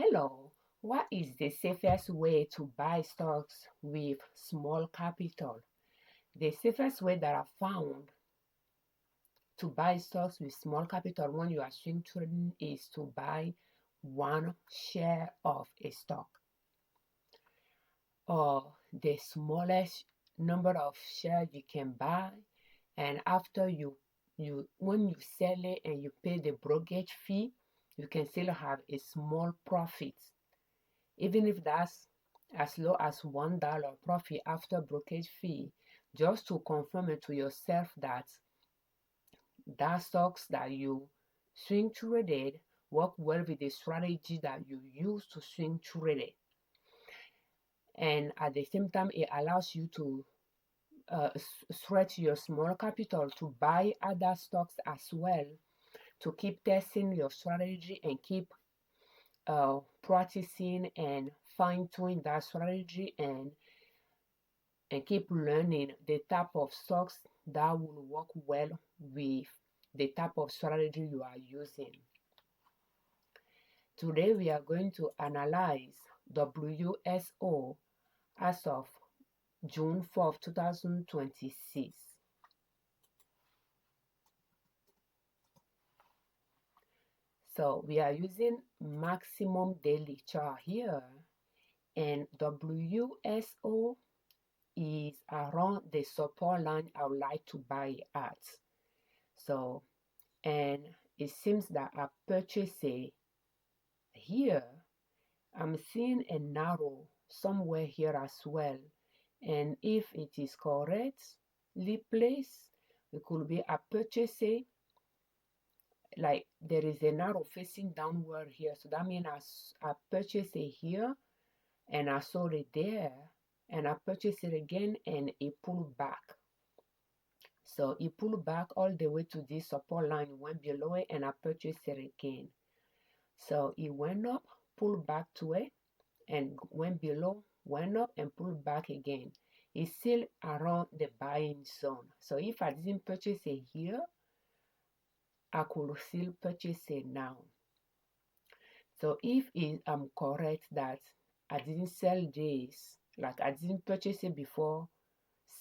Hello, what is the safest way to buy stocks with small capital? The safest way that I found to buy stocks with small capital when you are swing trading is to buy one share of a stock or the smallest number of shares you can buy, and after when you sell it and you pay the brokerage fee, you can still have a small profit. Even if that's as low as $1 profit after brokerage fee, just to confirm it to yourself that stocks that you swing traded work well with the strategy that you use to swing trade it. And at the same time, it allows you to stretch your small capital to buy other stocks as well, to keep testing your strategy and keep practicing and fine-tuning that strategy, and keep learning the type of stocks that will work well with the type of strategy you are using. Today we are going to analyze WSO as of June 4th, 2026. So we are using maximum daily chart here, and WSO is around the support line I would like to buy at. So, and it seems that I purchased it here. I'm seeing a narrow somewhere here as well, and if it is correctly placed, it could be a purchase it, like there is a narrow facing downward here, so that means I purchased it here and I sold it there, and I purchased it again and it pulled back. So it pulled back all the way to this support line, went below it, and I purchased it again. So it went up, pulled back to it, and went below, went up, and pulled back again. It's still around the buying zone. So if I didn't purchase it here, I could still purchase it now. So if I'm correct that I didn't sell this, like I didn't purchase it before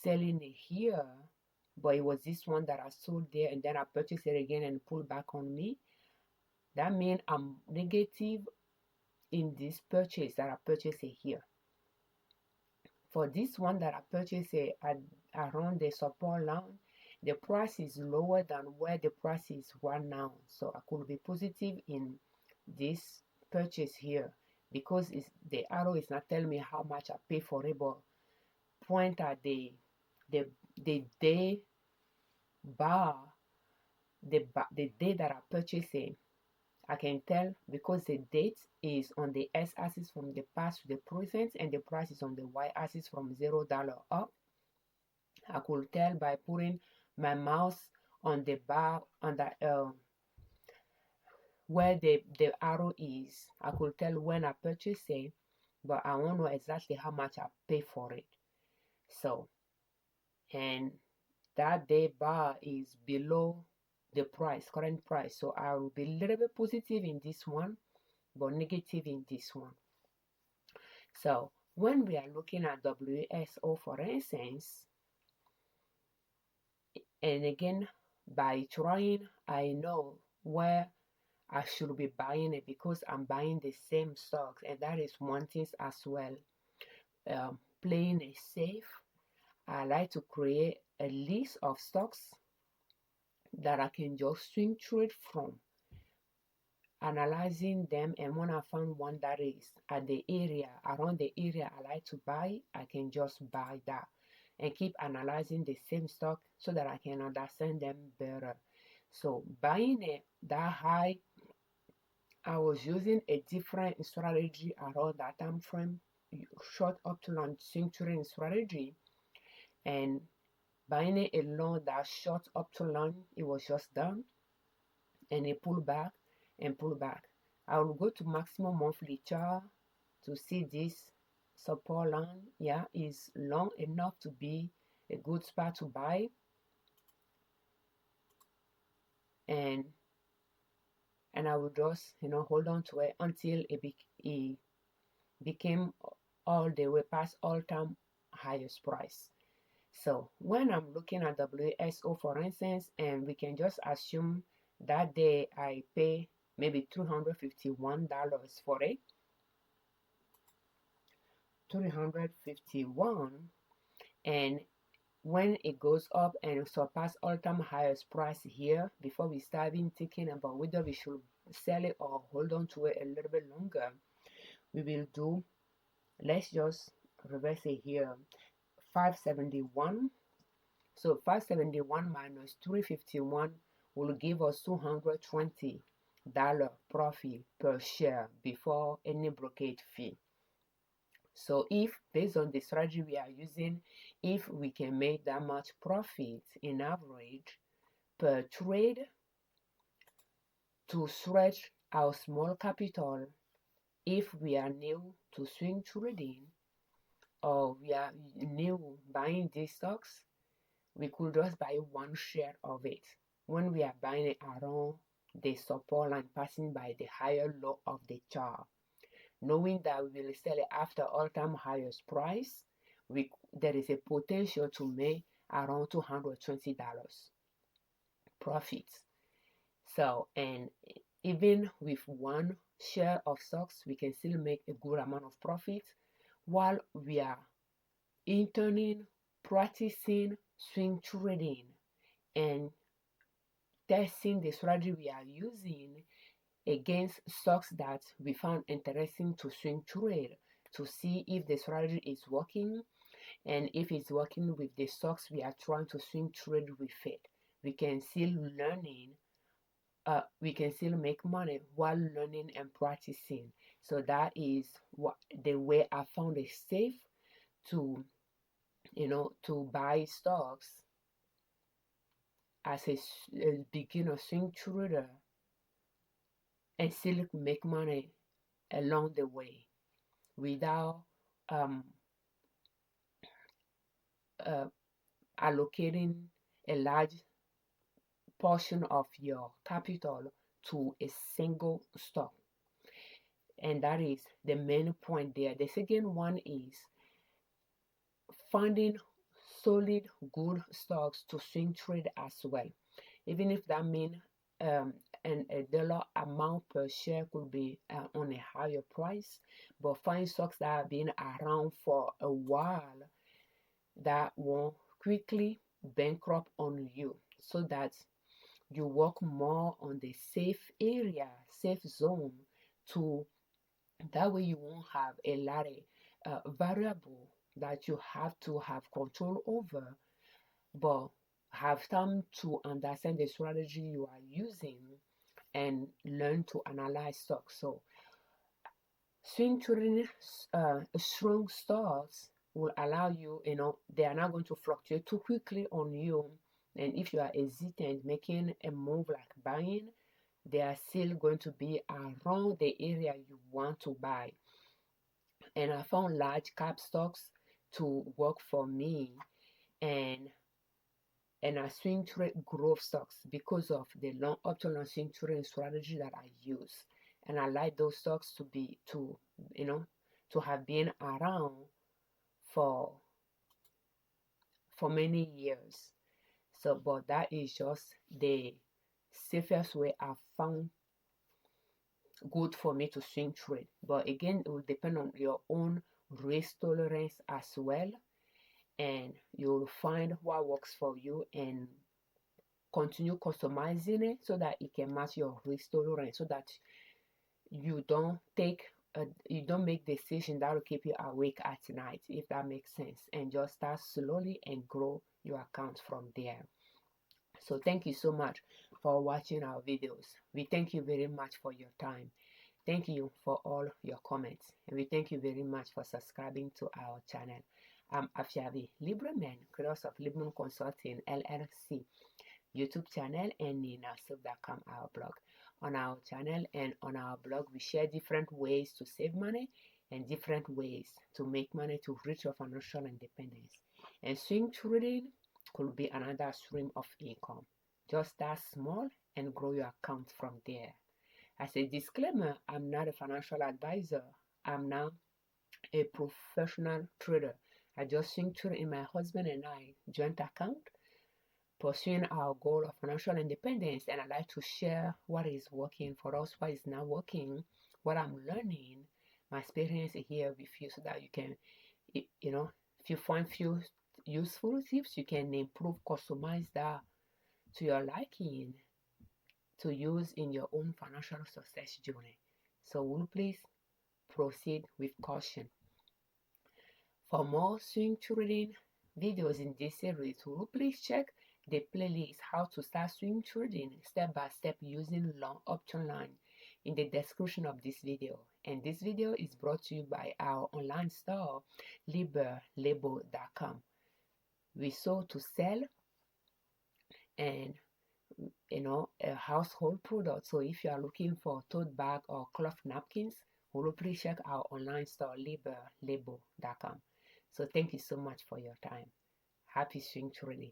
selling it here, but it was this one that I sold there and then I purchased it again and pulled back on me, that means I'm negative in this purchase that I purchased it here. For this one that I purchased it at around the support line, the price is lower than where the price is right now, so I could be positive in this purchase here, because the arrow is not telling me how much I pay for it, but point at the day bar, the day that I purchased it. I can tell because the date is on the x-axis from the past to the present, and the price is on the y-axis from $0 up. I could tell by putting my mouse on the bar, on the where the arrow is. I could tell when I purchased it, but I won't know exactly how much I pay for it. So, and that day bar is below the current price, so I will be a little bit positive in this one but negative in this one. So when we are looking at WSO, for instance, and again by trying, I know where I should be buying it because I'm buying the same stocks, and that is one thing as well. Playing it safe, I like to create a list of stocks that I can just swing trade from, analyzing them, and when I find one that is at the area, around the area I like to buy, I can just buy that and keep analyzing the same stock so that I can understand them better. So buying it that high, I was using a different strategy around that time frame, short up to long swing trading strategy, and buying it alone that short up to long, it was just done and it pulled back and pulled back. I will go to maximum monthly chart to see this support line. Yeah, is long enough to be a good spot to buy, and and I will just hold on to it until it became all the way past all-time highest price. So when I'm looking at WSO, for instance, and we can just assume that day I pay maybe $351 for it, 351, and when it goes up and surpass all-time highest price here, before we start even thinking about whether we should sell it or hold on to it a little bit longer, we will do, let's just reverse it here, 571. So 571 minus 351 will give us $220 profit per share before any brokerage fee. So if, based on the strategy we are using, if we can make that much profit in average per trade to stretch our small capital, if we are new to swing trading or we are new buying these stocks, we could just buy one share of it when we are buying it around the support line, passing by the higher low of the chart, knowing that we will sell it after all-time highest price. There is a potential to make around $220 profit. So, and even with one share of stocks, we can still make a good amount of profit while we are interning, practicing swing trading, and testing the strategy we are using against stocks that we found interesting to swing trade, to see if the strategy is working, and if it's working with the stocks we are trying to swing trade with it. We can still we can still make money while learning and practicing. So that is what the way I found it safe to to buy stocks as a beginner swing trader and still make money along the way without allocating a large portion of your capital to a single stock. And that is the main point there. The second one is finding solid, good stocks to swing trade as well, even if that means and a dollar amount per share could be on a higher price, but find stocks that have been around for a while that won't quickly bankrupt on you, so that you work more on the safe area, safe zone, to that way you won't have a lot of variable that you have to have control over, but have time to understand the strategy you are using and learn to analyze stocks. So swing trading strong stocks will allow you, they are not going to fluctuate too quickly on you. And if you are hesitant making a move like buying, they are still going to be around the area you want to buy. And I found large cap stocks to work for me, and I swing trade growth stocks because of the up to long swing trading strategy that I use. And I like those stocks to have been around for many years. So, but that is just the safest way I found good for me to swing trade. But again, it will depend on your own risk tolerance as well, and you'll find what works for you and continue customizing it so that it can match your risk tolerance, so that you don't make decisions that will keep you awake at night, if that makes sense, and just start slowly and grow your account from there. So thank you so much for watching our videos. We thank you very much for your time. Thank you for all your comments, and we thank you very much for subscribing to our channel. I'm Afshabi Liberman, creator of Liberman Consulting L.L.C YouTube channel, and NinaSoap.com, our blog. On our channel and on our blog, we share different ways to save money and different ways to make money to reach your financial independence. And swing trading could be another stream of income. Just start small and grow your account from there. As a disclaimer, I'm not a financial advisor. I'm not a professional trader. I just swing trade in my husband and I joint account, pursuing our goal of financial independence, and I like to share what is working for us, what is not working, what I'm learning, my experience here with you, so that you can, you know, if you find few useful tips, you can improve, customize that to your liking to use in your own financial success journey. So will you please proceed with caution. For more swing trading videos in this series, will you please check the playlist How to Start Swing Trading Step by Step Using Long Option Line in the description of this video. And this video is brought to you by our online store, Liberman.com. We sold to sell and a household product. So if you are looking for tote bag or cloth napkins, please check our online store, Liberman.com. So thank you so much for your time. Happy swing trading.